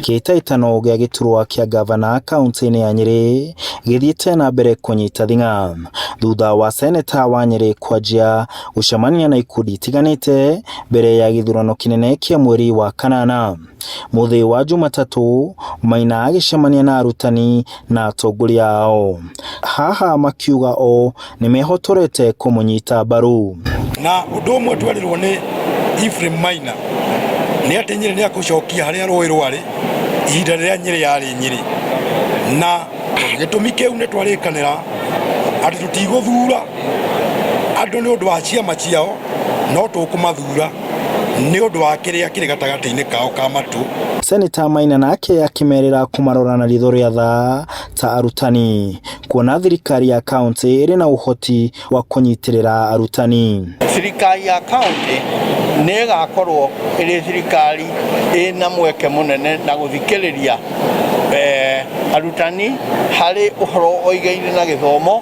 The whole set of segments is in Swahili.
Gĩtaitano gĩa gĩturwa kĩa gavana kaunti-inĩ ya Nyeri gĩthiĩte na mbere kũnyita thing'a thutha wa seneta wa Nyeri kwanjia gũcemania na ikundi itiganĩte mbere ya gĩthurano kĩnene kĩa mweri wa kanana. Mũthĩ wa Jumatatũ, Maina agĩcemania na arutani na atongoria ao. Haha makiuga o nĩmehotorete kũmũnyita mbaru. Na ũndũ ũmwe twerĩrwo nĩ Ephraim Maina nĩ atĩ Nyeri nĩ agũcokia harĩa rũĩ rwarĩ ihinda rĩrĩa Nyeri yarĩ Nyeri, na gĩtũmi kĩu nĩ twarĩkanĩra atĩ tũtigũthura andũ nĩ ũndũ wa ciama ciao, no tũkũmathura nĩ ũndũ wa kĩrĩa kĩrĩ gatagatĩ-inĩ kao ka matũ. Seneta Maina nake akĩmerĩra kũmarora na ritho rĩa tha ta arutani, kuona thirikari ya kaunti ĩrĩ na ũhoti wa kũnyitĩrĩra arutani. Thirikari ya kaunti nĩ ĩgakorwo ĩrĩ thirikari ĩna mweke mũnene na gũthikĩrĩria arutani harĩ ũhoro ũigaine na gĩthomo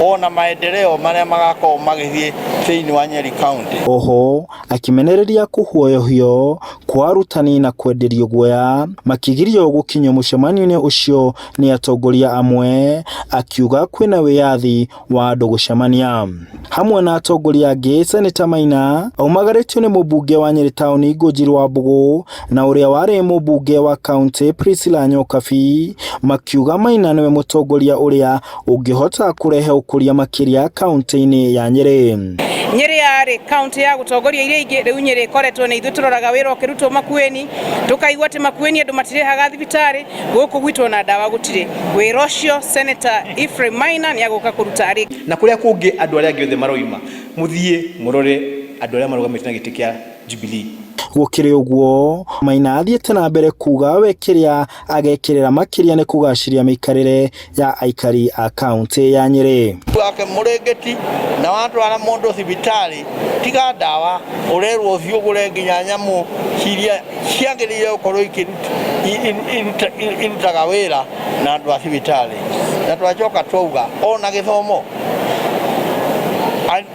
ona maendeleo marĩa magakorwo magĩthiĩ thĩinĩ wa Nyeri kaunti. Oho akĩmenereria kũhuoyohio kwa arutani na kwenderio guoya makĩgirio gũkinyio mũcemanio-inĩ ũcio nĩ atongoria amwe, akiuga kwĩna wĩyathi wa andũ gũcemania. Hamwe na atongoria angĩ, Seneta Maina aumagarĩtio nĩ mũmbunge wa Nyeri taũni Ngũnjiru wa Mbũgũ na ũrĩa warĩ mũmbunge wa kaunti Priscilla Nyokabi, makiuga Maina nĩwe mũtongoria ũrĩa ũngĩhota kũrehe ũkũria makĩria kaunti-inĩ ya Nyeri. Nyeri yarĩ kaunti ya gũtongoria iria ingĩ, rĩu Nyeri ĩkoretwo nĩ ithuĩ tũroraga wĩra ũkĩrutwo Makueni, tũkaigua atĩ Makueni andũ matirĩhaga thibitarĩ, gũkũ gwitũ na ndawa gũtirĩ. Wĩra ũcio Seneta Ephraim Maina nĩ agũka kũruta arĩ. Na kũrĩa kũngĩ andũ arĩa angĩ othe maroima, mũthiĩ mũrore andũ arĩa marũgamĩte na gĩtĩ kĩa Jubilee. Gũkĩrĩ ũguo, Maina athiĩte na mbere kuga we kĩrĩa agekĩrĩra makĩria nĩ kũgacĩria mĩikarĩre ya aikari a kaunti ya Nyeri. Wake mũrĩngĩti na watwara mũndũ thibitarĩ, tiga ndawa ũrerwo ũthiĩ ũgũre nginya nyamũ ciria ciagĩrĩire gũkorwo irutaga wĩra na andũ a thibitarĩ. Na twacoka twauga ona gĩthomo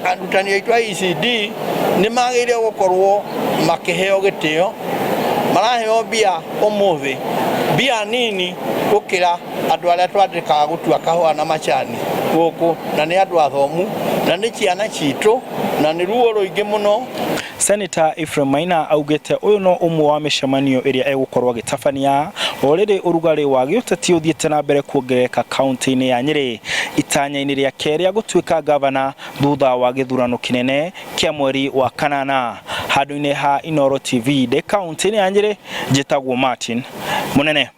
arutani aitũ a ECD nĩ magĩrĩire gũkorwo makĩheo gĩtĩo, maraheo mbia ũmũthĩ, mbia nini gũkĩra andũ arĩa twandĩkaga gũtua kahũa na macani gũkũ, na nĩ andũ athomu na nĩ ciana citũ na nĩ ruo rũingĩ mũno. Seneta Ephraim Maina augĩte ũyũ no ũmwe wa mĩcemanio ĩrĩa egũkorwo agĩtabania orĩrĩ ũrugarĩ wa gĩũteti ũthiĩte na mbere kuongerereka kaunti-inĩ ya Nyeri itanya-inĩ rĩake rĩa gũtuĩka gavana thutha wa gĩthurano kĩnene kĩa mweri wa kanana. Handũ-inĩ ha Inooro TV de kaunti-inĩ ya Nyeri, njĩtagwo Martin Mũnene.